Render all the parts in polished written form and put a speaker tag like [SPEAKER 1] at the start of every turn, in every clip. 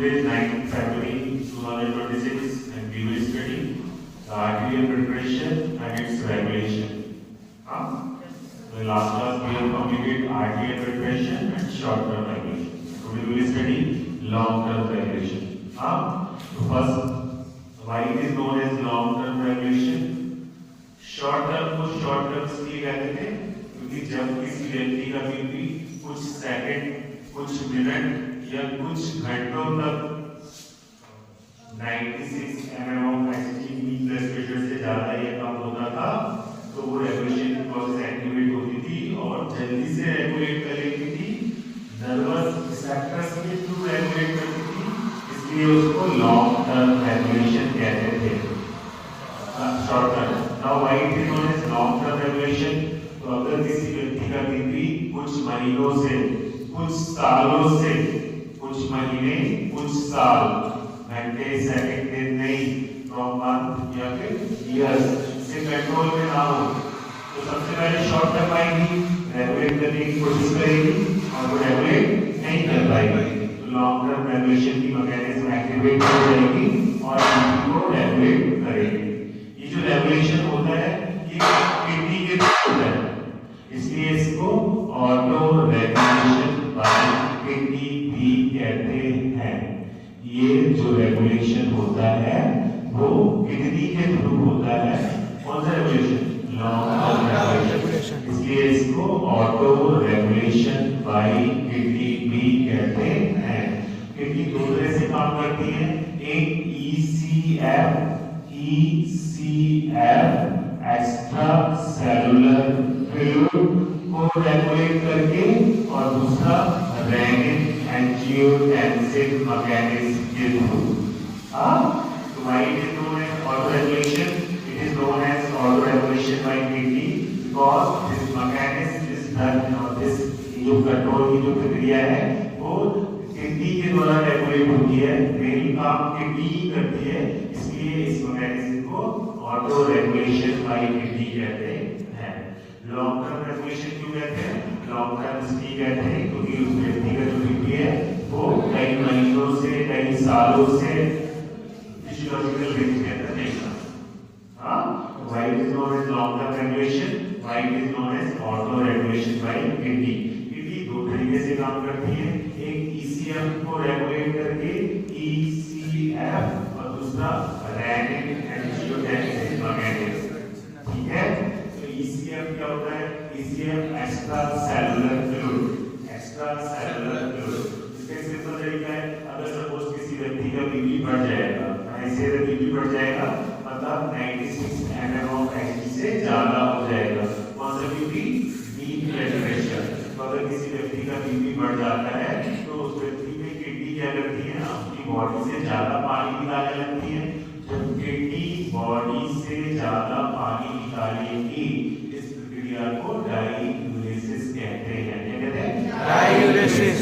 [SPEAKER 1] Today is 9th February 2026 and we will study the arterial preparation and its regulation. The last class we have completed arterial preparation and short-term regulation. Today we will study long-term regulation. So first, why it is known as long-term regulation? Short-term को short-term इसलिए कहते थे क्योंकि जब किसी व्यक्ति का BP कुछ सेकंड, कुछ मिनट या कुछ घंटों तक 96 mm of HG plus pressure से ज्यादा या कम होता था तो वो रेगुलेशन प्रोसेस एक्टिवेट होती थी और जल्दी से रेगुलेट कर लेती थी, नर्वस रिसेप्टर्स के थ्रू रेगुलेट करती थी, इसलिए उसको लॉन्ग टर्म रेगुलेशन कहते थे। Short term, now why it is known as long term regulation? तो अगर किसी व्यक्ति का बीपी कुछ महीनों से, कुछ सालों से, कुछ महीने, कुछ साल, घंटे, सेकंड, दिन नहीं, फ्रॉम मंथ या फिर ईयर्स से कंट्रोल में ना हो तो सबसे पहले शॉर्ट टर्म आएगी, रेगुलेट करने की कोशिश करेगी और वो रेगुलेट नहीं कर पाएगी तो लॉन्ग टर्म रेगुलेशन की मैकेनिज्म एक्टिवेट हो जाएगी और बीपी को रेगुलेट करेगी। ये जो रेगुलेशन होता है ये किडनी के थ्रू होता है, इसलिए इसको ऑटो रेगुलेशन बाय किडनी भी कहते हैं। ये जो रेगुलेशन होता है वो किडनी के थ्रू होता है। कौन सा रेगुलेशन? लॉन्ग टर्म रेगुलेशन, इसलिए इसको ऑटो रेगुलेशन बाय किडनी भी कहते हैं। किडनी दो तरह से काम करती है, एक ECF एक्स्ट्रा सेलुलर फ्लूइड को रेगुलेट करके और दूसरा रेनिन एंजियोटेंसिन मैकेनिज्म के through. So why it is known as autoregulation? It is known as autoregulation by kidney because this mechanism is done or this जो कंट्रोल की जो प्रक्रिया है वो किडनी के द्वारा रेगुलेट होती है, मेन काम किडनी ही करती है, इसलिए इस मैकेनिज्म को ऑटो रेगुलेशन बाय किडनी कहते हैं। लॉन्ग टर्म रेगुलेशन क्यों कहते हैं? लॉन्ग टर्म इसलिए कहते हैं क्योंकि उस व्यक्ति का जो बीपी है वो कई महीनों से, कई सालों से फिजियोलॉजिकल रेंज के अंदर नहीं था। Why it is known as long term regulation? Why it is known as auto regulation by kidney? Kidney दो तरीके से काम करती है, एक ECF को रेगुलेट करके ECF और दूसरा रेनिन एंजियोटेंसिन मैकेनिज्म। ठीक है, तो ECF क्या होता है? ECF extra cellular fluid, extra cellular fluid. इसका सिंपल तरीका है, अगर सपोज किसी व्यक्ति का बीपी बढ़ जाएगा, ऐसे बीपी बढ़ जाएगा मतलब 96 mm of Hg से ज्यादा हो जाएगा। कौन सा बीपी? BP blood pressure. तो अगर किसी व्यक्ति का बीपी बढ़ जाता है तो उस व्यक्ति में किडनी क्या करती है? अपनी बॉडी से ज्यादा पानी निकालने लगती है। जब किडनी बॉडी से ज्यादा पानी निकालेगी इस प्रक्रिया को डाययूरेसिस कहते हैं। क्या कहते हैं? डाययूरेसिस।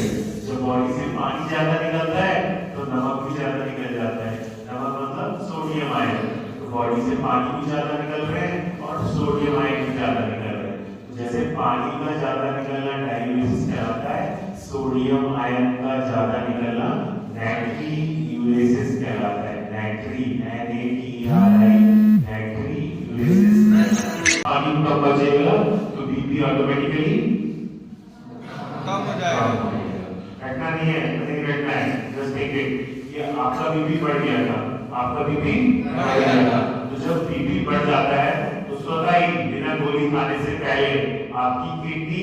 [SPEAKER 1] जब बॉडी से पानी ज्यादा निकलता है तो नमक भी ज्यादा निकल जाता है। नमक मतलब सोडियम आयन, तो बॉडी से पानी भी ज्यादा निकल रहे हैं और सोडियम आयन भी ज्यादा निकल रहे हैं। तो जैसे पानी का ज्यादा निकलना डाययूरेसिस कहलाता है, सोडियम आयन का ज्यादा निकलना नाइट्रीयूरेसिस कहलाता है। नाइट्री NATRI नाइट्रीयूरेसिस। पानी कम बचेगा तो बीपी ऑटोमेटिकली कम हो जाएगा। घटना नहीं है, नहीं घटना है, जस्ट टेक इट। ये आपका बीपी बढ़ गया था, आपका बीपी बढ़ गया था, तो जब बीपी बढ़ जाता है तो स्वतः ही बिना गोली खाने से पहले आपकी किडनी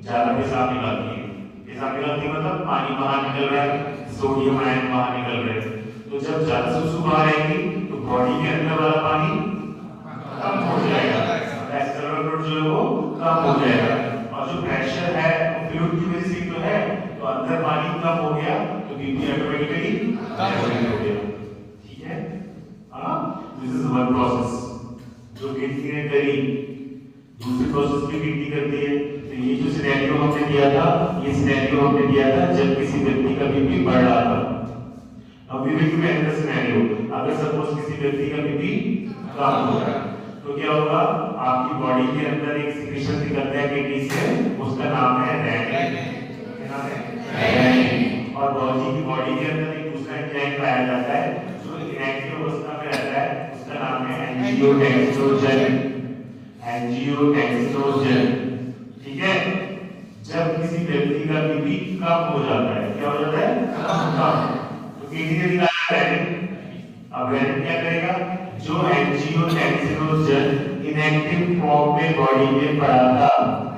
[SPEAKER 1] ज्यादा पेशाब निकालती है। पेशाब निकालती है मतलब पानी बाहर निकल रहा है, सोडियम आयन बाहर निकल रहे हैं। तो जब ज्यादा सुसु बाहर आएगी तो बॉडी के अंदर वाला पानी कम हो जाएगा, एक्सेलरेट जो है वो कम हो जाएगा और जो प्रेशर है फ्लूइड की वजह से तो है, तो अंदर पानी कम हो गया तो बीपी ऑटोमेटिकली कम हो गया। ठीक है, दिस इज वन प्रोसेस जो किडनी ने करी। दूसरी प्रोसेस भी किडनी करती है। तो ये जो सिनेरियो हमने दिया था, ये सिनेरियो हमने दिया था जब किसी व्यक्ति का बीपी बढ़ रहा था। अब we will give another scenario, अगर सपोज किसी व्यक्ति का बीपी कम हो रहा है तो क्या होगा? आपकी बॉडी के अंदर एक सिक्रीशन निकलता है किडनी से, उसका नाम है रेनिन। क्या नाम है? रेनिन। और बॉडी के अंदर एक दूसरा एंजाइम पाया जाता है जो इनएक्टिव अवस्था में रहता है, उसका नाम है एंजियोटेंसिनोजन। एंजियोटेंसिनोजन, ठीक है। जब किसी व्यक्ति का बीपी कम हो जाता है, क्या हो जाता है? कम। तो किसी ने निकाला रेनिन। अब रेनिन क्या करेगा? जो एंजियोटेंसिनोजन इनएक्टिव फॉर्म में बॉडी में पड़ा था,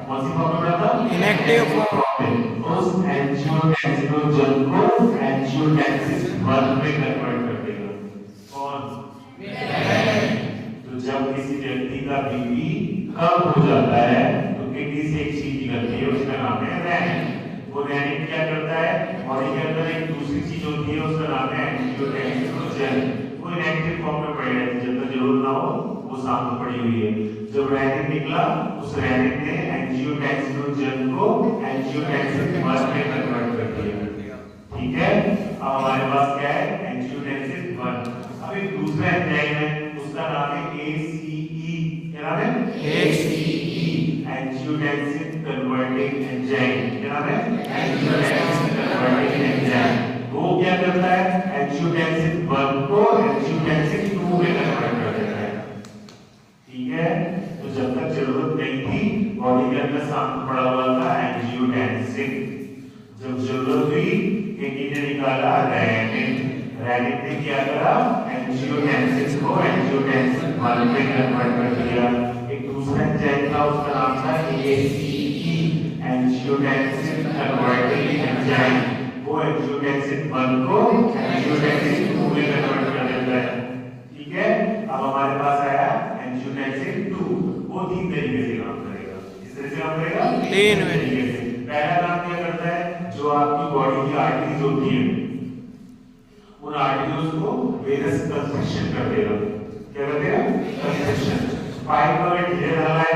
[SPEAKER 1] कौन सी फॉर्म में पड़ा था? इनएक्टिव फॉर्म में। उस एंजियोटेंसिनोजन को एंजियोटेंसिन 1 में कन्वर्ट कर देगा। कौन? तो जब किसी व्यक्ति का बीपी कम हो जाता है तो किडनी से एक चीज निकलती है, उसका नाम है रेनिन। वो रेनिन क्या करता है? बॉडी के अंदर एक दूसरी चीज होती है, उसका नाम है एंजियोटेंसिनोजन। वो इनएक्टिव फॉर्म में पड़ी रहती है, जब तक जरूरत ना हो वो सामने पड़ी हुई है। जब रेनिन निकला, उस रेनिन ने एंजियोटेंसिनोजन को एंजियोटेंसिन 1 में कन्वर्ट कर दिया, ठीक है। अब हमारे पास क्या है? एंजियोटेंसिन 1। अब एक दूसरा एंजाइम है, उसका नाम है ACE। क्या नाम है? ACE, angiotensin converting enzyme. क्या नाम है? Angiotensin converting enzyme. वो क्या करता है? एंजियोटेंसिन 1 को एंजियोटेंसिन 2 में कन्वर्ट कर देता है, ठीक है। तो जब तक जरूरत नहीं थी, बॉडी के अंदर सामने पड़ा हुआ था एंजियोटेंसिन। जब जरूरत हुई, किडनी ने निकाला रेनिन। रेनिन ने क्या करा? एंजियोटेंसिन को एंजियोटेंसिन 1 में कन्वर्ट कर दिया। एक दूसरा एंजाइम था, उसका नाम था ACE, एंजियोटेंसिन कन्वर्टिंग एंजाइम। वो एंजियोटेंसिन 1 को एंजियोटेंसिन 2 में कन्वर्ट कर देता है, ठीक है। अब हमारे पास आया एंजियोटेंसिन 2। वो 3 तरीके से काम करेगा। किस तरह से काम करेगा? 3 तरीके से। पहला काम क्या करता है? जो आपकी बॉडी की आर्टरीज होती है, उन आर्टरीज को वेनस कंस्ट्रक्शन कर देगा। क्या कर देगा? कंस्ट्रक्शन। पाइप अगर ढीला डाला है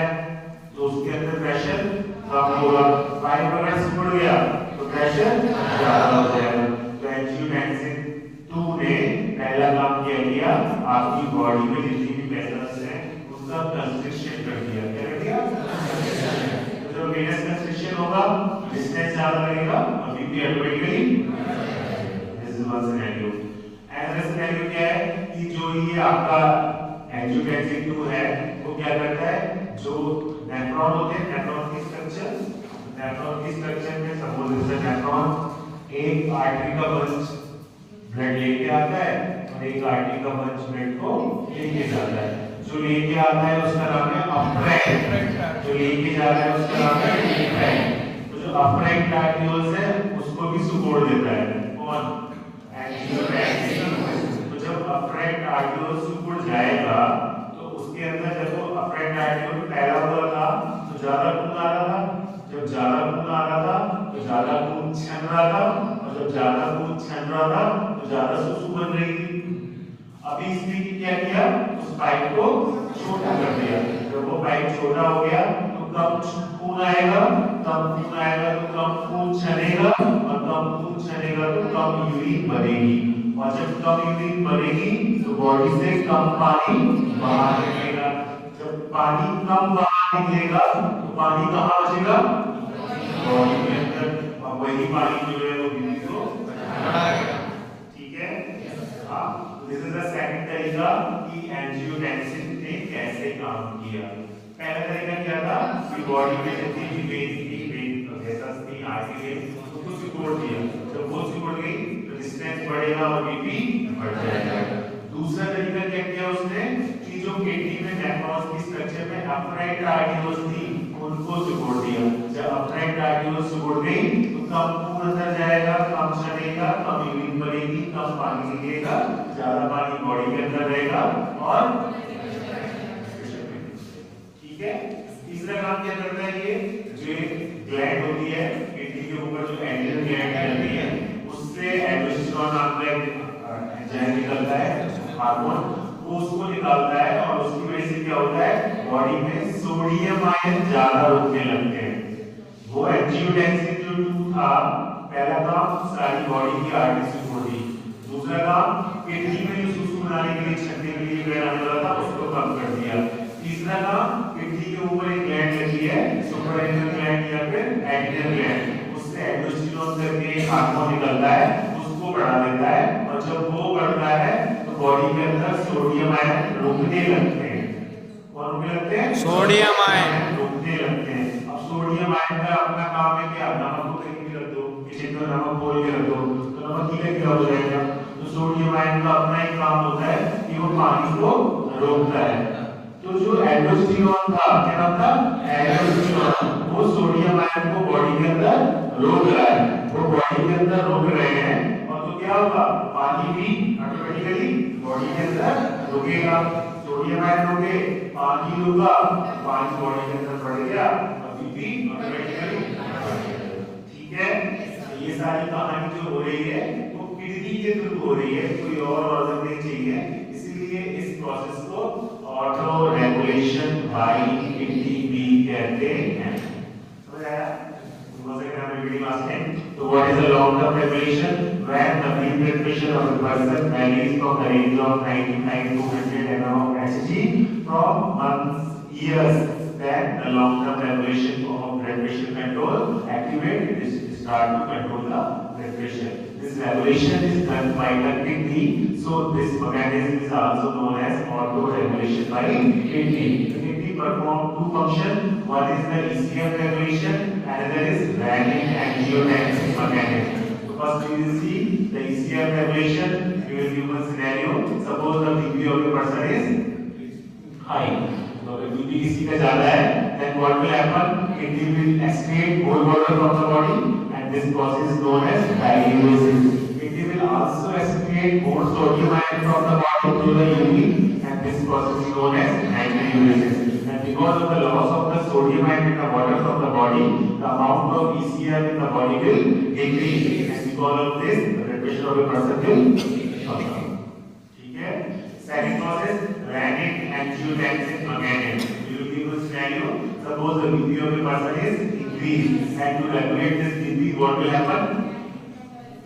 [SPEAKER 1] तो उसके अंदर प्रेशर कम होगा, पाइप अगर सिकुड़ गया तो प्रेशर ज्यादा हो जाएगा। तो एंजियोटेंसिन 2 ने पहला काम क्या किया? आपकी बॉडी में जितनी भी वेसल्स हैं उसका कंस्ट्रक्शन कर दिया। क्या कर दिया? तो जब वेनस कंस्ट्रक्शन होगा, डिस्टेंस ज्यादा लगेगा और BP automatically. This is one scenario. Other scenario क्या है कि जो ये आपका एंजियोटेंसिन 2 है, वो क्या करता है? जो नेफ्रॉन होते हैं, नेफ्रॉन की स्ट्रक्चर में सपोज इज अ नेफ्रॉन, एक आर्टरी का बंच ब्लड लेके आता है और एक आर्टरी का बंच ब्लड को लेके जाता है। जो लेके आता है उसका नाम है अफ्रेंट, जो लेके जा रहा है उसका नाम है डिफरेंट। तो जो अफ्रेंट आर्टरीज है उसको भी सिकोड़ देता है। कौन? एंजियोटेंसिन। तो जब अफ्रेंट आर्टरीज सिकुड़ जाएगा तो उसके अंदर जब वो अफ्रेंट आर्टरीज पहला हुआ था तो ज्यादा खून आ रहा था, जब ज्यादा खून आ रहा था तो ज्यादा खून छन रहा था, और जब ज्यादा खून छन रहा था तो ज्यादा सुसु बन रही थी। अभी इसने क्या किया? उस पाइप को छोटा कर दिया। जब वो पाइप छोटा हो गया तो कम खून आएगा, कम खून आएगा तो कम खून छनेगा, और कम खून छनेगा तो कम यूरिन बनेगी, और जब कम यूरिन बनेगी तो बॉडी से कम पानी बाहर निकलेगा। जब पानी कम बाहर निकलेगा तो पानी कहाँ बचेगा? बॉडी के अंदर, और वही पानी जो है वो बीपी को बढ़ाएगा, ठीक है। हाँ, दिस इज द सेकंड तरीका कि एंजियोटेंसिन ने कैसे काम किया। पहला तरीका क्या था कि बॉडी में जितनी भी वेन वेसल्स थी, आर्टरीज, उसको सिकोड़ दिया। जब वो सिकोड़ गई तो डिस्टेंस बढ़ेगा और बीपी बढ़ जाएगा। दूसरा तरीका क्या किया उसने कि जो किडनी में नेफ्रॉन्स की स्ट्रक्चर में अफ्रेंट आर्टरीज थी उनको सिकोड़ दिया। जब अफ्रेंट आर्टरीज सिकोड़ गई तो कम खून अंदर जाएगा, कम छनेगा, कम यूरिन बनेगी, कम पानी निकलेगा, ज्यादा पानी बॉडी के अंदर रहेगा, और ठीक है। तीसरा काम क्या करता है? ये जो ग्लैंड होती है किडनी के ऊपर, जो एड्रिनल ग्लैंड चलती है, उससे एल्डोस्टेरोन नाम का एंजाइम निकलता है, हार्मोन, वो उसको निकालता है, और उसकी वजह से क्या होता है? बॉडी में सोडियम आयन ज्यादा रुकने लगते हैं। वो एंजियोटेंसिन जो 2 था, पहला काम सारी बॉडी की आर्टरी से छोड़ी, दूसरा काम किडनी में जो सुसु बनाने के लिए, छटने के लिए ब्लड आने वाला था उसको कम कर दिया, तीसरा काम किडनी के ऊपर एक ग्लैंड लगी है, सुपरएड्रिनल ग्लैंड या फिर एड्रिनल ग्लैंड, उससे एल्डोस्टेरोन करके एक हार्मोन निकलता है, उसको बढ़ा देता है, और जब वो बढ़ता है तो बॉडी के अंदर सोडियम आयन रुकने लगते हैं। कौन रुकने लगते हैं?
[SPEAKER 2] सोडियम आयन
[SPEAKER 1] रुकने लगते हैं। अब सोडियम आयन का अपना काम है क्या? नमक को कहीं भी रख दो, किसी को नमक खोल के रख दो तो नमक धीरे धीरे हो जाएगा। तो सोडियम आयन का अपना एक काम होता है कि वो पानी को रोकता है। तो जो एल्डोस्टेरोन था, क्या नाम था? एल्डोस्टेरोन, वो सोडियम आयन को बॉडी के अंदर रोक रहा है। वो बॉडी के अंदर रोक रहे हैं, और तो क्या होगा? पानी भी ऑटोमेटिकली बॉडी के अंदर रुकेगा। सोडियम आयन रुके, पानी रुका, पानी बॉडी के अंदर बढ़ गया, और बीपी ऑटोमेटिकली बढ़ गया। ठीक है, ये सारी कहानी जो हो रही है वो किडनी के थ्रू हो रही है, कोई और ऑर्गन नहीं चाहिए। इसीलिए इस प्रोसेस को ऑटो रेगुलेशन बाय किडनी भी कहते हैं। समझ आया? So what is a long-term regulation? When the mean blood pressure of a person varies from the range of 99 to 100 mm of Hg from months, years, then the long-term regulation of blood pressure control activate is start to control the blood pressure. This regulation is done by the kidney, so this mechanism is also known as auto-regulation by kidney. The kidney perform two functions. One is the ECM regulation, another is renin-angiotensin mechanism. So first we will see the ECM regulation. We will give a scenario. Suppose the BP of the person is high. So if BP किसी का ज़्यादा है, then what will happen? Kidney will excrete more water from the body, and this process is known as diuresis. Kidney will also excrete more sodium ion from the body through the urine, and this process is known as natriuresis. And because of the loss of the sodium ion in the water from the body, the amount of ECM in the body will decrease, and because of this, the blood pressure of a person will come. ठीक है? Second process, renin-angiotensin mechanism. We will give a scenario. Suppose the BP of a person is increased, and to regulate this BP, what will happen?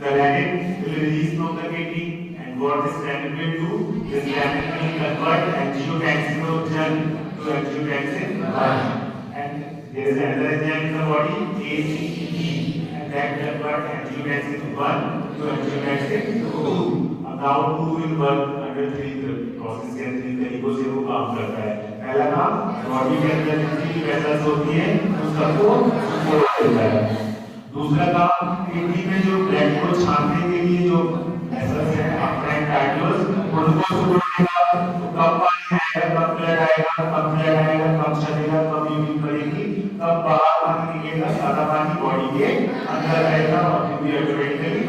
[SPEAKER 1] The renin will release from the kidney, and what this renin will do? This renin will convert angiotensinogen to angiotensin 1, and there is another enzyme in the body, ACE, and that convert angiotensin 1 to angiotensin 2. Now 2 will work under 3 process के 3 तरीकों से वो काम करता है। पहला काम, body के अंदर जितनी वेसल्स होती हैं उन सबको सपोर्ट करता है। दूसरा काम, किडनी में जो ब्लड को छानने के लिए जो वेसल्स हैं, अफ्रेंट आर्टरीज, उनको सपोर्ट करेगा। तो कब पानी आएगा, कब ब्लड आएगा, कब चलेगा, कब यूरिन करेगी, कब बाहर पानी निकलेगा, सारा पानी बॉडी के अंदर रहेगा और बीपी ऑटोमेटिकली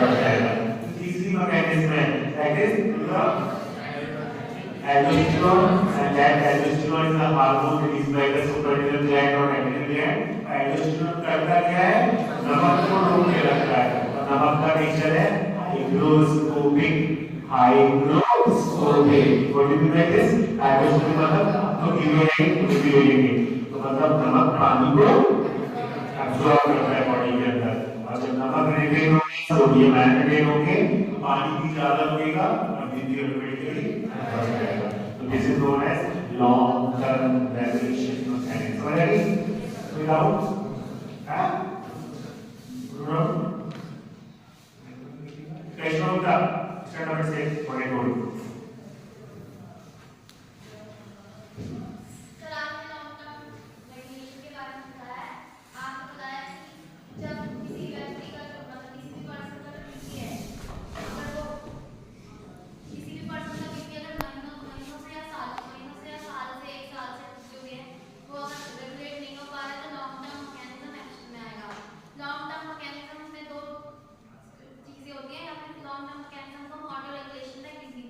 [SPEAKER 1] बढ़ जाएगा। तीसरी मैकेनिज्म है, that is the aldosterone, and that aldosterone is the hormone released by the suprarenal gland or adrenal gland. Aldosterone करता क्या है? नमक को रोक के रखता है, और नमक का नेचर है hygroscopic. hygroscopic. What do you mean by this? Hygroscopic मतलब तो गिरेंगे, तो मतलब नमक पानी को absorb करता है बॉडी के अंदर, और जब नमक रिटेन होगा, सोडियम आयन रिटेन होंगे, तो पानी भी ज्यादा लगेगा और बीपी ऑटोमेटिकली बढ़ जाएगा। तो this is known as long term regulation mechanism. समझ आई? विदाउट क्वेश्चन होगा stand number 6 for a goal.
[SPEAKER 3] Long term mechanism को ऑटो रेगुलेशन का किसी भी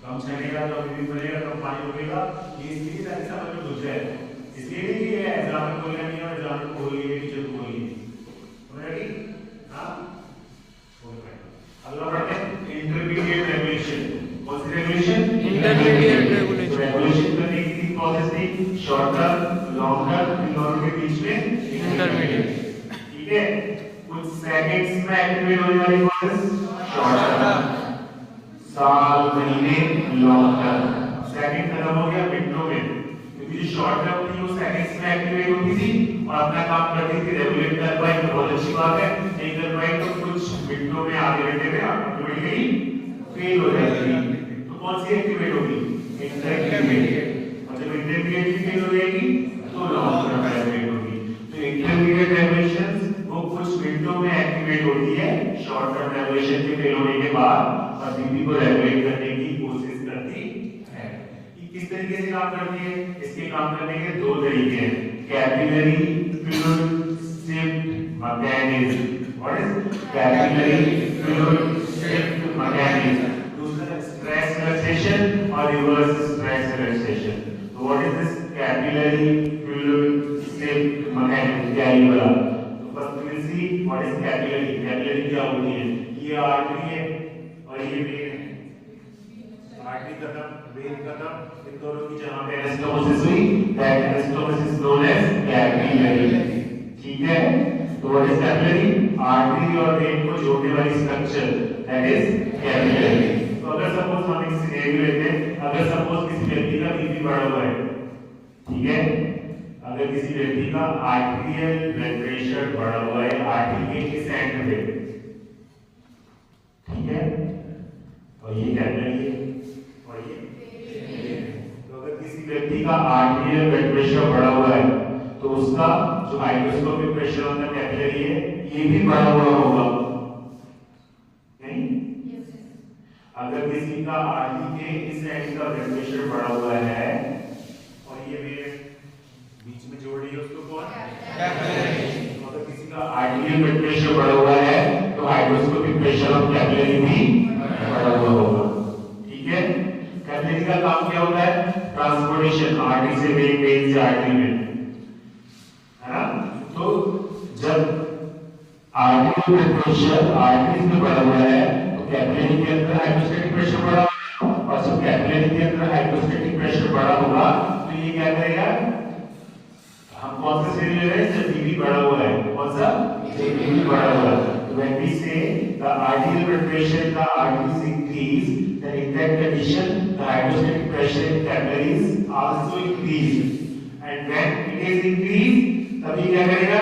[SPEAKER 1] कम चलेगा तो भी बनेगा, कम पानी रुकेगा। ये इसलिए ताकि समझ में घुस जाए, इसलिए नहीं कि एग्जाम में बोलना नहीं है, एग्जाम में बोल लिए टीचर को बोलिए। रेडी? हाँ, अगला पढ़ते हैं इंटरमीडिएट रेगुलेशन। कौन सी रेगुलेशन? Intermediate regulation. रेगुलेशन करने की तीन प्रोसेस थी, शॉर्ट टर्म, लॉन्ग टर्म, इन दोनों के बीच में इंटरमीडिएट। ठीक है, कुछ सेकंड्स में एक्टिवेट होने वाली प्रोसेस शॉर्ट टर्म, साल महीने लॉन्ग टर्म। सेकंड खत्म हो गया मिनटों में, क्योंकि जो शॉर्ट टर्म थी वो सेकंड्स में एक्टिवेट होती थी और अपना काम करती थी। रेगुलेट कर पाई तो बहुत अच्छी बात है, नहीं कर पाई तो कुछ मिनटों में आधे घंटे में ऑटोमेटिकली फेल हो जाएगी। तो कौन सी एक्टिवेट होगी? इंटरमीडिएट। और जब इंटरमीडिएट भी फेल हो जाएगी तो लॉन्ग टर्म एक्टिवेट होगी। तो इंटरमीडिएट रेगुलेशंस वो कुछ मिनटों में एक्टिवेट होती है शॉर्ट टर्म रेगुलेशन के फेल होने के बाद, और बीपी को रेगुलेट करने की कोशिश करती है। ये किस तरीके से काम करती है? इसके काम करने के दो तरीके हैं, capillary fluid shift mechanism. What is capillary fluid shift mechanism? दूसरा स्ट्रेस रिलैक्सेशन और रिवर्स स्ट्रेस रिलैक्सेशन। तो what is this capillary fluid shift mechanism? क्या ये वाला? तो first will see what is capillary. Capillary क्या होती है? ये आर्टरी है और ये वेन है। आर्टरी खत्म, वेन खत्म, इन दोनों की जहां पे एनास्टोमोसिस हुई, that anastomosis is known as capillary. ठीक है, तो व्हाट इज कैपिलरी? आर्टरी और वेन को जोड़ने वाली स्ट्रक्चर, दैट इज कैपिलरी। तो अगर सपोज हम एक सिनेरियो लेते हैं, अगर सपोज किसी व्यक्ति का बीपी बढ़ा हुआ है, ठीक है, अगर किसी व्यक्ति का आर्टेरियल ब्लड प्रेशर बढ़ा हुआ है आर्टरी के इस एंड पे, ठीक है, और ये कैपिलरी है और ये, तो अगर किसी व्यक्ति का आर्टेरियल ब्लड प्रेशर बढ़ा हुआ है तो उसका जो हाइड्रोस्कोपिक प्रेशर होता है कैपिलरी है, ये भी बढ़ा हुआ होगा, नहीं? अगर किसी का आर्टरी के इस एंड का ब्लड प्रेशर बढ़ा हुआ है और ये बीच में जोड़ रही है उसको कौन? कैपिलरी। तो अगर किसी का आर्टेरियल ब्लड प्रेशर बढ़ा हुआ है तो हाइड्रोस्कोपिक प्रेशर ऑफ कैपिलरी भी बढ़ा हुआ होगा। ठीक है, कैपिलरी का काम क्या होता है? ट्रांसपोर्टेशन, आर्टरी से वेन, वेन से आर्टरी में, है ना? तो जब आर्टेरियल ब्लड प्रेशर आर्टरी में बढ़ा हुआ है तो कैपिलरी के अंदर हाइड्रोस्टेटिक प्रेशर बढ़ा होगा, और जब कैपिलरी के अंदर हाइड्रोस्टेटिक प्रेशर बढ़ा होगा तो ये क्या करेगा? हम कौन सा सेल ले रहे हैं? जब बीपी बढ़ा हुआ है, कौन सा? बीपी बढ़ा हुआ है। तो when we say the arterial blood pressure in the arteries increase, then in that condition the hydrostatic pressure in capillaries also increase, and when it is increased तभी क्या करेगा?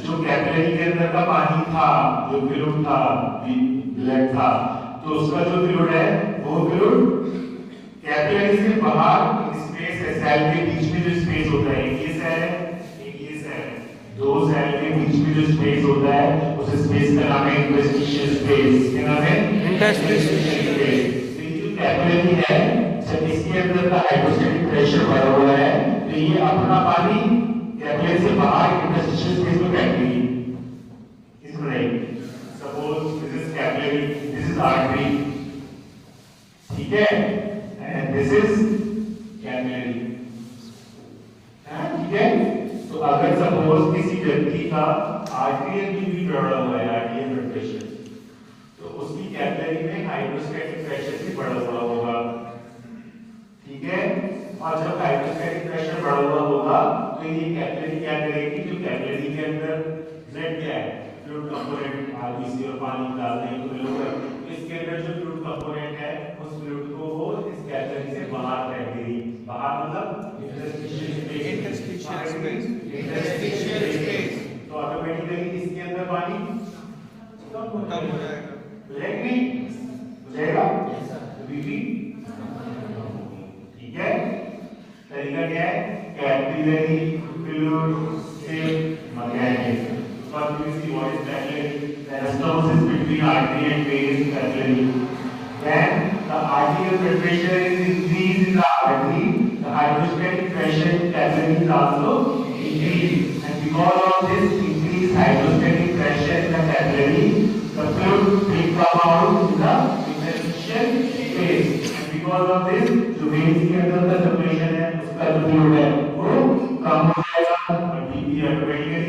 [SPEAKER 1] जो कैपिलरी के अंदर का पानी था, जो फ्लूइड था, ब्लड था, तो उसका जो फ्लूइड है वो फ्लूइड कैपिलरी से बाहर स्पेस है, सेल के बीच में जो स्पेस होता है, एक ये सेल है, एक ये सेल है, दो सेल के बीच में जो स्पेस होता है उस स्पेस का नाम है इंटरस्टिशियल स्पेस। क्या नाम है? Interstitial space. तो ये जो कैपिलरी है, जब इसके अंदर का हाइड्रोस्टेटिक प्रेशर बढ़ा हुआ है तो ये अपना पानी कैपिलरी से बाहर इंटरस्टिशियल स्पेस में फेंकेगी। इसमें नहीं, suppose this is capillary, this is artery, ठीक है, and this is capillary, ठीक है। तो अगर सपोज किसी व्यक्ति का आर्टेरियल बीपी बढ़ा हुआ है, आर्टेरियल ब्लड प्रेशर, तो उसकी कैपिलरी में हाइड्रोस्टैटिक प्रेशर भी बढ़ा हुआ होगा, ठीक है। और जब हाइड्रोस्टैटिक प्रेशर बढ़ा हुआ होगा तो ये कैपिलरी क्या करेगी? जो कैपिलरी के अंदर ब्लड क्या है? फ्लूइड कंपोनेंट, आरबीसी और पानी डाल देंगे तो मिलेगा, इसके अंदर जो फ्लूइड कंपोनेंट है उस फ्लूइड को वो इस कैपिलरी से बाहर फेंक देगी। बाहर मतलब इंटरस्टिशियल स्पेस, इंटरस्टिशियल स्पेस, तो ऑटोमेटिकली इसके अंदर पानी कम हो जाएगा, नहीं हो जाएगा, बीपी, ठीक है। तरीका क्या है? Capillary fluid shift mechanism. First we see what is capillary. The anastomosis between artery and vein is capillary. When the arterial blood pressure is increased in the artery, the hydrostatic pressure in capillary is also increased. And because of this increased hydrostatic pressure in the capillary, the fluid will come out in the interstitial space. And because of this जो veins के अंदर का circulation है उसका जो fluid है वो कम हो जाएगा और बीपी ऑटोमेटिकली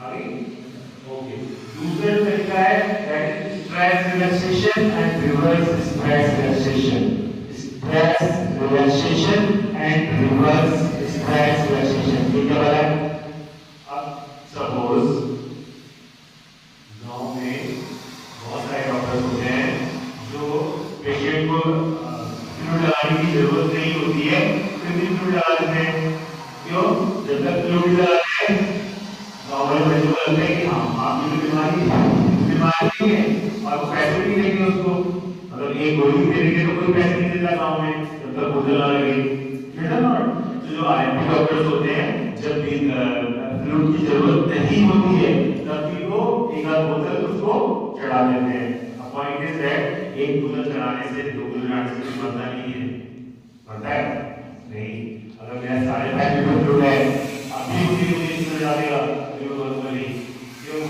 [SPEAKER 1] आगे ओके। दूसरा तरीका है that is stress relaxation and reverse stress relaxation. Stress relaxation and reverse stress relaxation ये क्या है? अब सपोज गांव में बहुत सारे डॉक्टर्स होते हैं जो पेशेंट को फ्लूइड लगाने की जरूरत नहीं होती है फिर भी फ्लूइड लगा देते हैं। क्यों? जब तक फ्लूइड लगाते हैं गाँव वाले बच्चों को लगता है कि हाँ आपकी बीमारी नहीं है और वो पैसे भी देंगे उसको। मतलब एक गोली देने तो कोई पैसे नहीं देता गाँव में जब तक बोतल लगेगी। तो जो आरएमपी डॉक्टर्स होते हैं जब भी फ्लूइड की जरूरत नहीं होती है तब भी वो एक आध बोतल उसको चढ़ा देते हैं। पॉइंट इज दैट एक बोतल चढ़ाने से दो बोतल चढ़ाने से बनता नहीं है। बनता है नहीं। अगर मेरा सारे पैकेट में फ्लूइड है अभी उसी को इसमें डालेगा तो वो नॉर्मली क्यों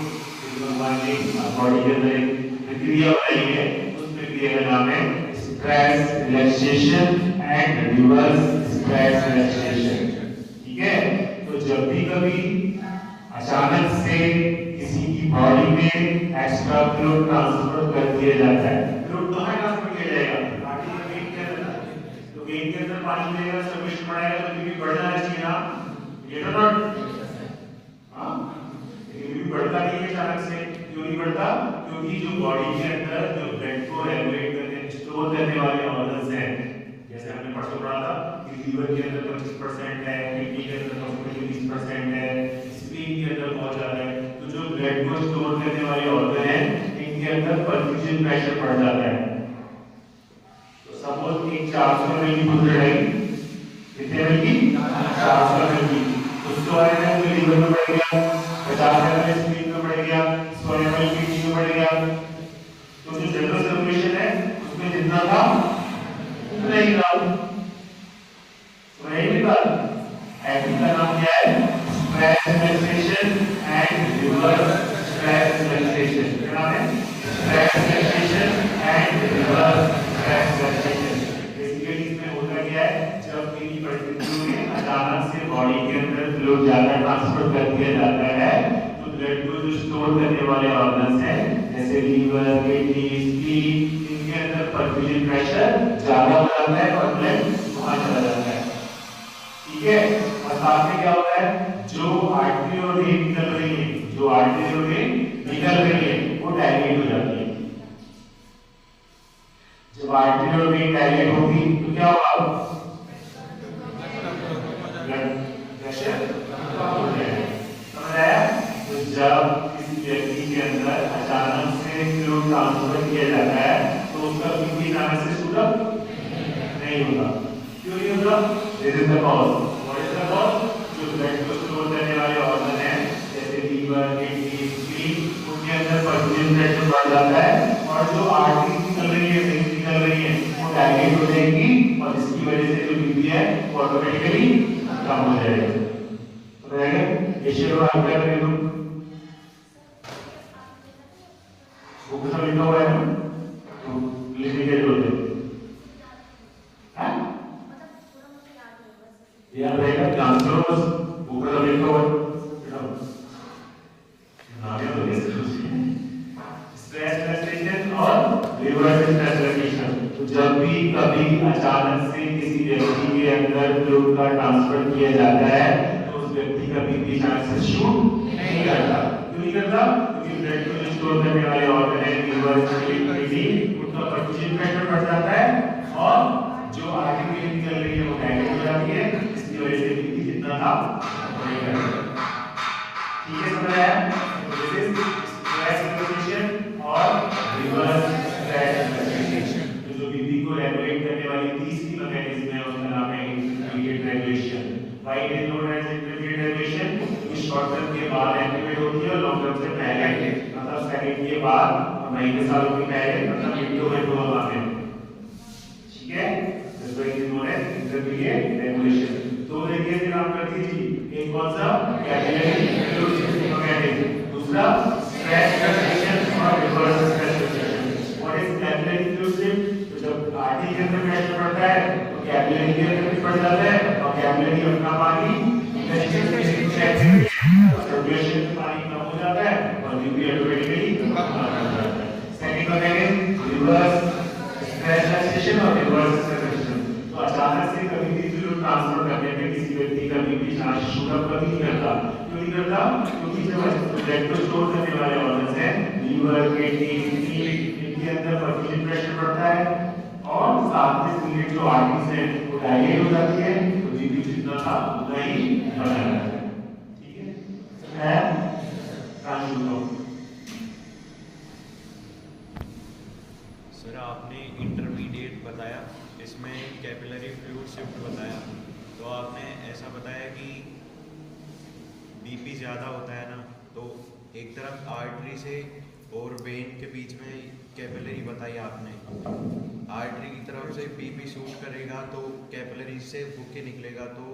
[SPEAKER 1] भगवान ने बॉडी के अंदर एक प्रक्रिया बनाई है उस प्रक्रिया का नाम है stress relaxation and reverse stress relaxation. ठीक है? तो जब भी कभी अचानक से किसी की बॉडी में एक्स्ट्रा फ्लूइड ट्रांसफर कर दिया जाता है। फ्लूइड कहाँ ट्रांसफर किया जाएगा? आर्टरी के वेन के अंदर। तो वेन के अंदर पानी जाएगा सर्कुलेशन बढ़ाएगा तो बीपी बढ़ जाना चाहिए ना? ये तो नॉट हाँ बीपी बढ़ता नहीं है अचानक से। क्यों नहीं बढ़ता? क्योंकि जो बॉडी के अंदर जो ब्लड को रेगुलेट करने स्टोर करने वाले ऑर्गन्स हैं जैसे हमने परसों पढ़ा था कि लीवर के अंदर 25% है, किडनी के अंदर 20% है, स्प्लीन के अंदर बहुत ज्यादा है। तो जो ब्लड को स्टोर करने वाले ऑर्गन हैं इनके अंदर परफ्यूजन प्रेशर बढ़ जाता है। तो सपोज एक 400 ml की बोतल है कितने ml की? 400 ml की। उसको आए ना तो लीवर में बढ़ गया, 50 ml स्प्लीन में बढ़ गया, 100 ml किडनी में बढ़ गया। तो जो जनरल सर्कुलेशन है उसमें जितना था नहीं था नहीं था। एक्टिंग का नाम क्या है? Stress relaxation and reverse stress relaxation. क्या नाम है? Stress relaxation and reverse stress relaxation. Basically इसमें होता क्या है जब किसी परिस्थितियों में अचानक से बॉडी के अंदर फ्लूइड ज्यादा ट्रांसफर कर दिया जाता है तो ब्लड को जो स्टोर करने वाले ऑर्गन्स हैं जैसे लीवर, किडनी, स्प्लीन इनके अंदर परफ्यूजन प्रेशर ज्यादा हो जाता है और ब्लड वहां चला जाता है। ठीक है? और साथ में क्या होता है जो आर्टरी और वेन निकल रही है जो आर्टरी और वेन निकल रही है वो डायलेट हो जाती है। जब आर्टरी और वेन डायलेट होगी तो क्या होगा? ब्लड प्रेशर कम हो जाएगा। समझ आया? तो जब किसी व्यक्ति के अंदर अचानक से फ्लूइड ट्रांसफर किया जाता है तो उसका बीपी अचानक से शूट अप नहीं होगा। क्यों नहीं होगा? This is the cause. What is the cause? जो ब्लड को स्टोर करने वाले ऑर्गन हैं जैसे लीवर, किडनी, स्प्लीन उनके अंदर परफ्यूजन प्रेशर बढ़ जाता है और जो आर्टरी निकल रही है, वेन निकल रही है वो डायलेट हो जाएगी और इसकी वजह से जो बीपी है वो ऑटोमेटिकली कम हो जाएगा। समझ आएगा? ये शेड्यूल आप क्या करेंगे? बुक में लिखा हुआ है ना तो लिखने के जरूरत है याद रहेगा। ट्रांसफर बस बुक में लिखा हुआ है स्ट्रेस रिलैक्सेशन और रिवर्स स्ट्रेस रिलैक्सेशन। तो जब भी कभी अचानक से किसी व्यक्ति के अंदर फ्लूइड का ट्रांसफर किया जाता है तो उस व्यक्ति का बीपी अचानक से शूट नहीं करता। क्यों नहीं करता? क्योंकि ब्लड को स्टोर करने वाले ऑर्गन है लीवर, किडनी उनका परफ्यूजन प्रेशर बढ़ जाता है और जो आर्टरी वेन निकल रही है वो डायलेट हो जाती है। इसकी वजह से बीपी जितना था नहीं करता। ठीक है? समझ आया? दिस इज स्ट्रेस रिलैक्सेशन और रिवर्स स्ट्रेस रिलैक्सेशन। तो जो बीपी को रेगुलेट करने वाली तीसरी मैकेनिज्म है उसका नाम है intermediate regulation. Why it is known as intermediate regulation? क्योंकि शॉर्ट टर्म के बाद एक्टिवेट होती है और लॉन्ग टर्म से पहले मतलब सेकंड के बाद और महीने सालों के पहले मतलब विंडो में दो आते हैं। ठीक है? This is known as intermediate regulation. दो तरीके से काम करती है जी। एक कौन सा? Capillary fluid mechanism. दूसरा स्ट्रेस रिलैक्सेशन और reverse stress relaxation. What is के अंदर प्रेशर बढ़ता है तो कैपिलरी के अंदर भी बढ़ जाता है और कैपिलरी अपना पानी सर्कुलेशन में पानी कम हो जाता है और बीपी ऑटोमेटिकली कम हो जाता है। सेकंड मैकेनिज्म रिवर्स स्ट्रेस और रिवर्स सर्कुलेशन। तो अचानक से कभी भी फ्लूइड ट्रांसफर करने में किसी व्यक्ति का बीपी चार्ज शूट अप कभी नहीं करता। क्यों नहीं करता? क्योंकि जब ब्लड को स्टोर करने वाले ऑर्गन्स हैं लीवर, किडनी, इनके अंदर परफ्यूजन प्रेशर बढ़ता है और साथ में ब्लड जो आर्टरीज है वो डायलेट हो जाती है तो बीपी जितना था उतना ही बढ़ जाता है। ठीक है?
[SPEAKER 2] सर आपने इंटरमीडिएट बताया, इसमें कैपिलरी फ्लूइड शिफ्ट बताया, तो आपने ऐसा बताया कि बीपी ज़्यादा होता है ना, तो एक तरफ आर्टरी से और वेन के बीच में कैपिलरी बताई आपने। आर्टरी की तरफ से बीपी शूट करेगा तो कैपिलरीज से होके निकलेगा, तो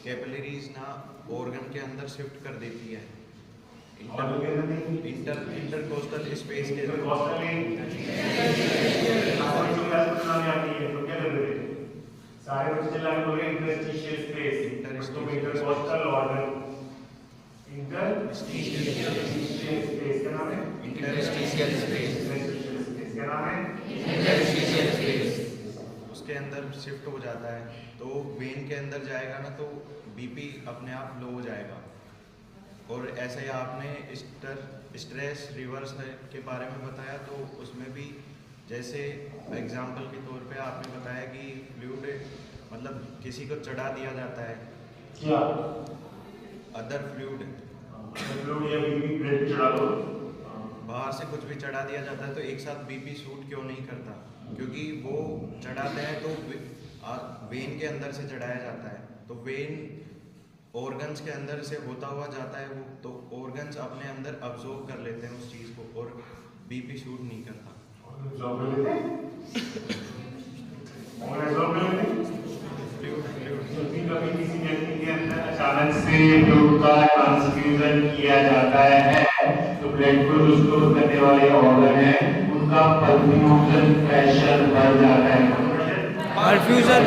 [SPEAKER 2] कैपिलरीज ना ऑर्गन के अंदर शिफ्ट कर देती है इंटरकोस्टल स्पेस के अंदर।
[SPEAKER 1] सारे बच्चे चला के बोले interstitial space, intercostal organ, interstitial space क्या नाम है?
[SPEAKER 2] इंटरस्टिशियल स्पेस
[SPEAKER 1] क्या नाम है?
[SPEAKER 2] इंटरस्टिशियल स्पेस उसके अंदर शिफ्ट हो जाता है, तो वेन के अंदर जाएगा ना तो बीपी अपने आप लो हो जाएगा। और ऐसे ही आपने स्ट्रेस रिवर्स के बारे में बताया, तो उसमें भी जैसे एग्जाम्पल के तौर पे आपने बताया कि फ्लूइड मतलब किसी को चढ़ा दिया जाता है,
[SPEAKER 1] क्या
[SPEAKER 2] अदर फ्लूइड
[SPEAKER 1] या बीपी ब्लड चढ़ा दो,
[SPEAKER 2] बाहर से कुछ भी चढ़ा दिया जाता है, तो एक साथ बीपी शूट क्यों नहीं करता? क्योंकि वो चढ़ाते हैं तो वेन के अंदर से चढ़ाया जाता है, तो वेन ऑर्गन्स के अंदर से होता हुआ जाता है वो, तो ऑर्गन्स अपने अंदर अब्सॉर्ब कर लेते हैं उस चीज़ को और बीपी शूट नहीं करता।
[SPEAKER 1] कभी किसी व्यक्ति के अंदर अचानक से फ्लूइड का ट्रांसफ्यूजन किया जाता है तो ब्लड को जो स्टोर करने वाले ऑर्गन है उनका परफ्यूजन प्रेशर बढ़ जाता है।
[SPEAKER 2] Perfusion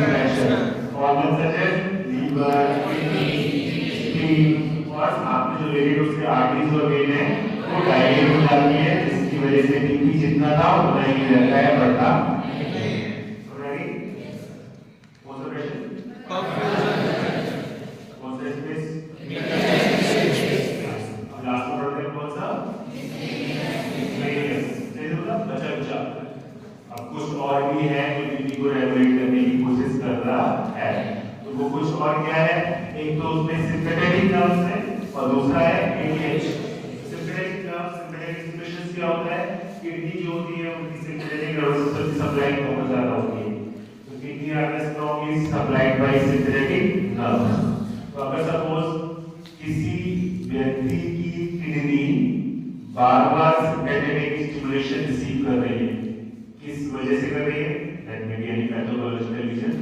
[SPEAKER 1] pressure organ such as liver, kidney और आपने जो लेडी उसके आर्टरीज और वेन है वो डायलेट हो जाती है, जिसकी वजह से बीपी जितना था उतना ही रहता है, बढ़ता कुछ और भी है जो बीपी को रेगुलेट करने की कोशिश कर रहा है। तो वो कुछ और क्या है? एक तो उसमें सिंपैथेटिक नर्व्स है और दूसरा है ADH. Sympathetic nerves, sympathetic stimulation क्या होता है? किडनी जो होती है उनकी सिंपैथेटिक नर्वस सिस्टम की सप्लाई बहुत ज्यादा होती है, तो kidney are strongly supplied by sympathetic nerves. तो अगर सपोज किसी व्यक्ति की किडनी बार-बार सिंपैथेटिक स्टिमुलेशन रिसीव कर रही है, किस वजह से कर रही है? That may be any pathological reason.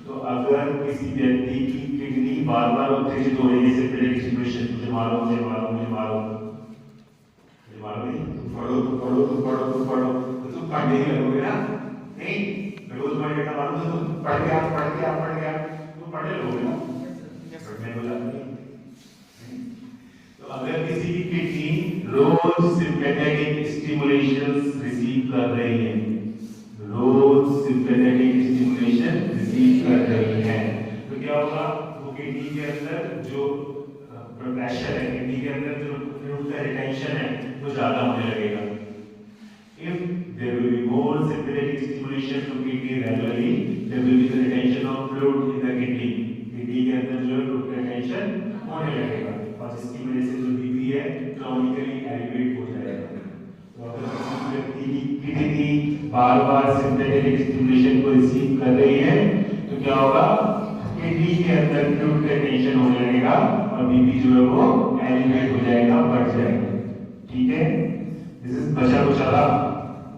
[SPEAKER 1] तो अगर किसी व्यक्ति की किडनी बार-बार उत्तेजित हो रही है सिंपैथेटिक स्टिमुलेशन, मुझे मारो नहीं, तुम पढ़ने ही लगोगे ना? नहीं, रोज पढ़ के मारो तो पढ़ गया, तुम पढ़ने लगोगे ना? पढ़ने को जाती है। तो अगर किसी की किडनी रोज सिंपैथेटिक स्टिमुलेशंस रिसीव कर रही है, तो क्या होगा? वो किडनी के अंदर जो प्रेशर है, किडनी के अंदर जो फ्लूइड का रिटेंशन है वो ज्यादा होने लगेगा। If there will be more sympathetic stimulation to kidney regularly, there will be the retention of fluid in the kidney. Kidney के अंदर जो फ्लूइड का रिटेंशन होने लगेगा और जिसकी वजह से जो बीपी है क्रॉनिकली एलिवेट हो जाएगा। तो अगर किसी व्यक्ति की किडनी बार-बार सिंपैथेटिक स्टिमुलेशन को रिसीव कर रही है तो क्या होगा? किडनी के अंदर फ्लूइड का रिटेंशन होने लगेगा और बीपी जो है वो एलिवेट हो जाएगा, बढ़ जाएगा। ठीक है, दिस इज बचा कुचला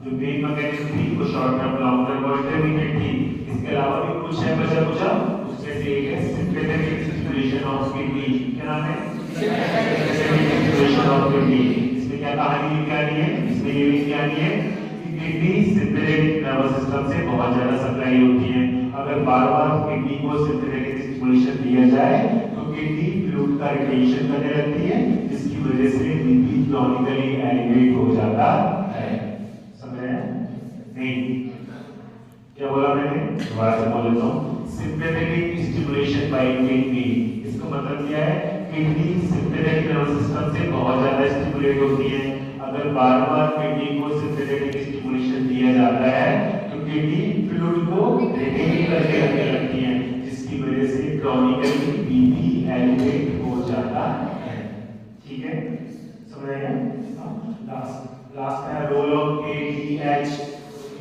[SPEAKER 1] जो मेन मैकेनिज्म थी वो शॉर्ट टर्म, लॉन्ग टर्म और इंटरमीडिएट थी। इसके अलावा भी कुछ है बचा कुचा, उसमें से एक है सिंपैथेटिक स्टिमुलेशन ऑफ किडनी। क्या नाम है? Sympathetic stimulation of kidney. इसमें क्या कहानी लिखी है? इसमें ये लिखी है कि किडनी सिंपैथेटिक नर्वस सिस्टम से बहुत बहुत ज्यादा सप्लाई होती है। अगर बार बार किडनी को सिंथेटिक स्टिमुलेशन दिया जाए तो किडनी फ्लूइड का रिटेंशन करने लगती है, जिसकी वजह से बीपी क्रॉनिकली एलिवेट हो जाता है। समझ रहे हैं? नहीं, क्या बोला मैंने? दोबारा से बोल देता हूँ। सिंथेटिक स्टिमुलेशन बाय किडनी, इसका मतलब क्या है? किडनी सिंथेटिक नर्वस सिस्टम से बहुत ज्यादा स्टिमुलेट होती है। अगर बार बार किडनी को सिंथेटिक स्टिमुलेशन दिया जाता है तो किडनी फ्लूइड को रिटेन करके रखने लगती है, जिसकी वजह से क्रॉनिकली बीपी एलिवेट हो जाता है। ठीक है, समझ रहे हैं? लास्ट है role of ADH.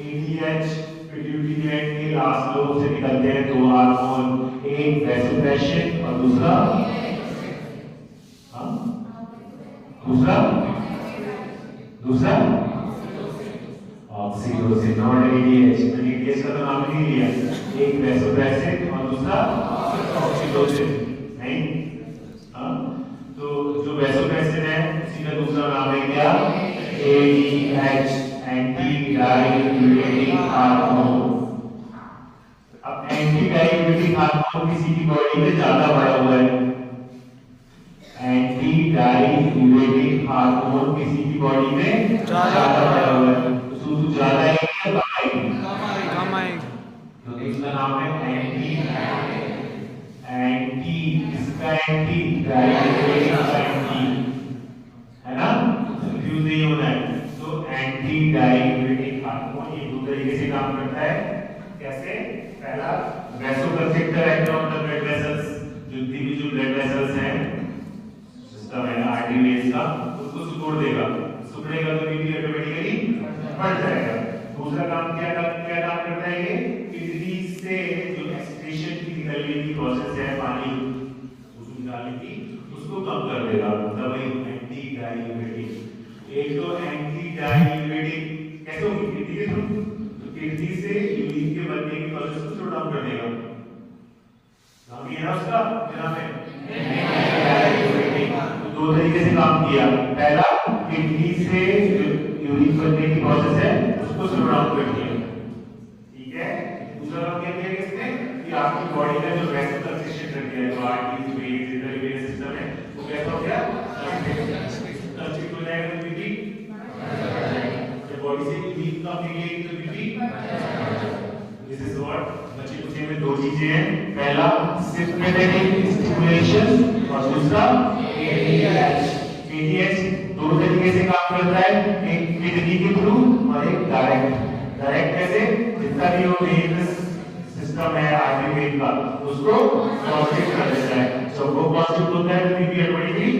[SPEAKER 1] ADH pituitary gland के लास्ट लोब से निकलते हैं दो हार्मोन, एक वैसोप्रेसिन और दूसरा ऑक्सीटोसिन। नॉट एडीएच, एडीएच का तो नाम नहीं लिया। एक वैसोप्रेसिन और दूसरा ऑक्सीटोसिन, नहीं? तो जो वैसोप्रेसिन है उसी का दूसरा नाम है क्या? ADH, anti diuretic hormone. अब एंटी डाययूरेटिक हार्मोन किसी की बॉडी में ज्यादा बढ़ा हुआ है, एंटी डाययूरेटिक हार्मोन किसी की बॉडी में ज्यादा बढ़ा हुआ है, तो सूजन ज्यादा आएगी या कम आएगी?
[SPEAKER 3] कम आएगी।
[SPEAKER 1] तो इसका नाम है एंटी इसका एंटी डाययूरेटिक एंटी, है ना? कंफ्यूज नहीं होना है। तो एंटी डाययूरेटिक हार्मोन ये दो तरीके से काम करता है। कैसे? पहला, vasoconstrictor act on the blood vessels, जो ब्लड वेसल्स हैं, सिस्टम है आर्टरीज का, उसको सिकुड़ देगा। सिकुड़ेगा तो बीपी ऑटोमेटिकली बढ़ जाएगा। दूसरा काम क्या काम करता है ये? किडनी से जो एक्सक्रीशन की निकलने की प्रोसेस है, पानी उसको निकालने की, उसको कम कर देगा। दवाई एंटी डाययूरेटिक। एक तो एंटी डाययूरेटिक कैसे होगी? किडनी के थ्रू, तो किडनी से यूरिन के बनने की प्रोसेस को स्लो डाउन कर देगा। नाम ये है उसका, क्या नाम है? दो तरीके से काम किया। पहला, किडनी से यूरिन बनने की प्रोसेस है उसको स्लो डाउन कर दिया, ठीक है? दूसरा काम क्या किया इसने कि आपकी बॉडी में जो वैसोकंस्ट्रिक्शन कर दिया, जो आर्टरीज, वेन्स, इंटरवेनियस सिस्टम है, वो कैसा हो गया? कंस्ट्रिक्ट हो जाएगा तो बीपी जब बॉडी से यूरिन कम निकलेगी तो बीपी। दिस इज व्हाट बच्चे पूछे में दो चीजें हैं। पहला, सिंथेटिक स्टिमुलेशन और दूसरा एडीएच। एडीएच दो तरीके से काम करता है, एक किडनी के थ्रू और एक डायरेक्ट। डायरेक्ट कैसे? जितना भी वो वेनस सिस्टम है आर्टरी वेन का, उसको कॉन्स्ट्रिक्ट कर देता है। तो वो कॉन्स्ट्रिक्ट होता है तो BP automatically.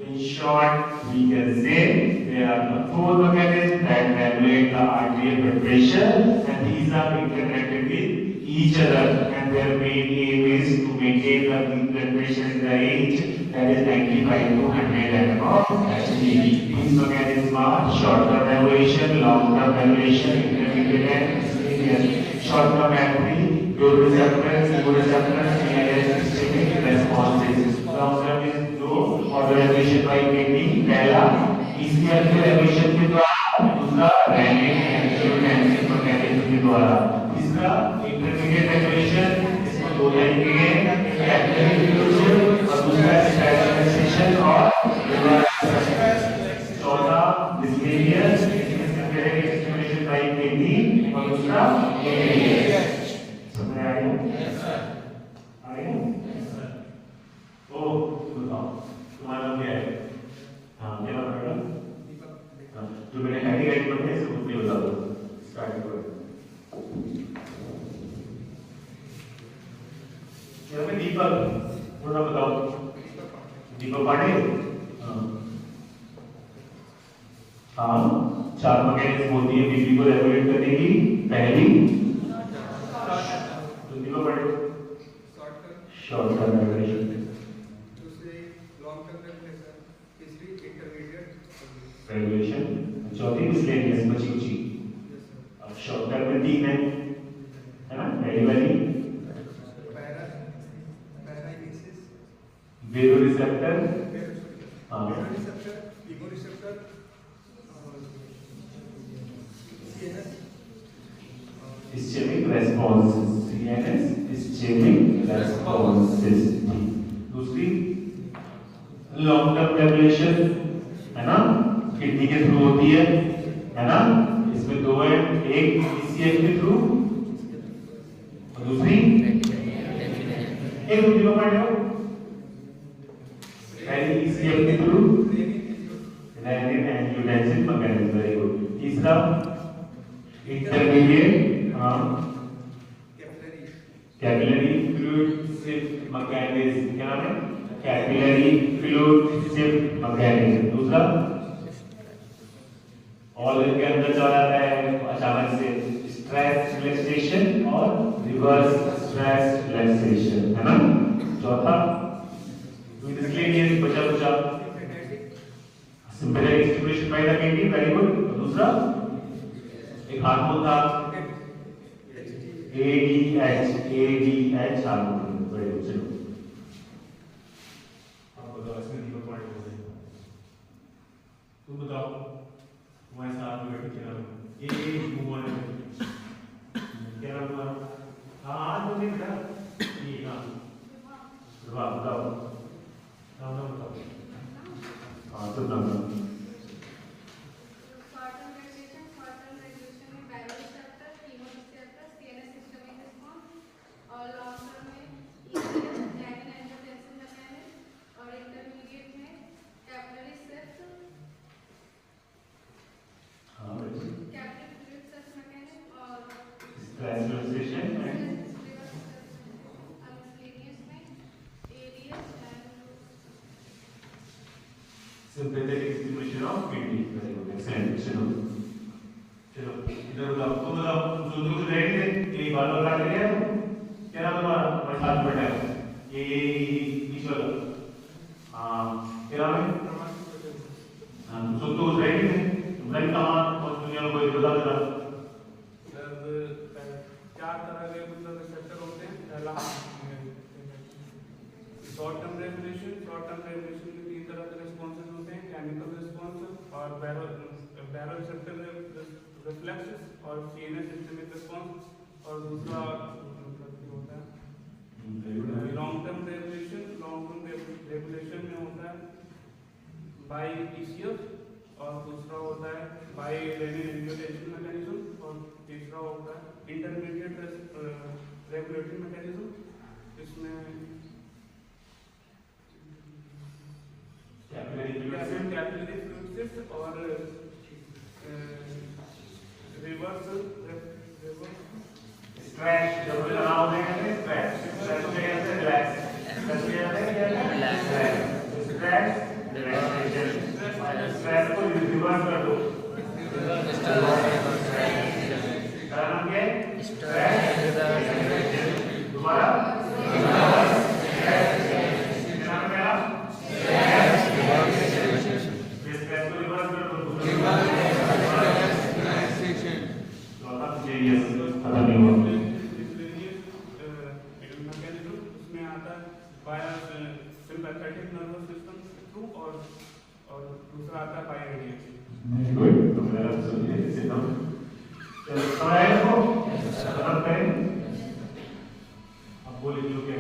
[SPEAKER 1] In short, we can say there are the four mechanisms that regulate the arterial blood pressure, and these are interconnected with each other, and their main aim is to maintain the blood pressure in the range that is 95 to 100 mm of Hg. These mechanisms are short-term regulation, long-term regulation, intermediate and serious. Short-term artery, photoreceptors, chemoreceptors, CNS systemic responses. Long-term is organization by kidney. पहला, ECL के regulation के द्वारा, दूसरा rennin angiotensin mechanism के द्वारा, तीसरा intermediate regulation, इसमें दो तरीके हैं, एक्टिव रेगुलेशन और दूसरा स्पेसिफिकेशन और चौथा मिसलेनियस स्टिमुलेशन बाय किडनी और दूसरा एडीएच। समझ में आया? आया? ओ बताओ तुम्हारा नाम क्या है? हाँ, क्या नाम है? जो मैंने हैंडीकैप में है सबको बता दो। स्टार्ट करो। क्या मैं दीपक, थोड़ा बताओ। दीपक पांडे? हाँ, चार मैकेनिज्म होती है बीपी को रेगुलेट करने की। पहली Deepak Pandey short term regulation, regulation, चौथी मिसलेनियस बची कुची। अब शॉर्ट टर्म में तीन है ना? पहली वाली वेरोरिसेप्टर, हाँ, ischemic responses, CNS ischemic responses। दूसरी लॉन्ग टर्म रेगुलेशन है ना, किडनी के थ्रू होती है ना, इसमें दो है, एक ईसीएफ के थ्रू और दूसरी एक दूसरी पॉइंट है पहली ईसीएफ के through renin angiotensin mechanism. Very good. तीसरा intermediate capillary fluid shift mechanism, क्या नाम है, कैपिलरी फ्लूइड शिफ्ट मैकेनिज्म। दूसरा ऑर्गन के अंदर चला जाता है अचानक से स्ट्रेस रिलैक्सेशन और रिवर्स स्ट्रेस रिलैक्सेशन, है ना। चौथा मिसलेनियस बचा sympathetic stimulation by the kidney. Very good. दूसरा एक हार्मोन था ADH हार्मोन। Very good. चलो आपको तो इसमें दीपक पॉइंट हो गए। तुम बताओ तुम्हारे साथ में बैठे क्या नाम ये भगवान क्या नाम हुआ? हाँ आज तो नहीं बेटा ये नाम वाह बताओ नाम बताओ। हाँ तो नाम sympathetic stimulation of kidney। Very good, excellent। चलो चलो इधर बताओ, तुम बताओ, जो रेडी थे ये बार बार काट लिया क्या नाम तुम्हारा? हमारे साथ बैठा है ये बीच वाला। हाँ क्या नाम है? हाँ तो रेडी थे तुम्हारी कहाँ और दुनिया में कोई बता देना।
[SPEAKER 3] चार तरह के रिसेप्टर होते हैं। पहला शॉर्ट टर्म रेगुलेशन में तीन तरह के रिस्पॉन्सेज होते हैं, केमिकल रिस्पॉन्स और बैरोरिसेप्टर रिफ्लेक्सेस और सीएनएस सिस्टमिक रिस्पॉन्स। और दूसरा होता है लॉन्ग टर्म रेगुलेशन में होता है बाय ईसीएफ और दूसरा होता है बाय रेनिन एंजियोटेंसिन मैकेनिज्म और तीसरा होता है इंटरमीडिएट रेगुलेटरी मैकेनिज्म। इसमें कैपिलरी फ्लूइड शिफ्ट और रिवर्स
[SPEAKER 1] स्ट्रेच जब लगा होने के स्ट्रेच स्ट्रेच में कैसे रिलैक्स स्ट्रेच में स्ट्रेच स्ट्रेच को रिवर्स कर दो। कारण क्या स्ट्रेच दोबारा
[SPEAKER 3] उसमें आता है बाय सिंपैथेटिक नर्वस सिस्टम के थ्रू और दूसरा आता है बाय रेडिएशन।
[SPEAKER 1] गुड। तो मेरा सुनिए इसे हम चलो को अब बोलिए जो क्या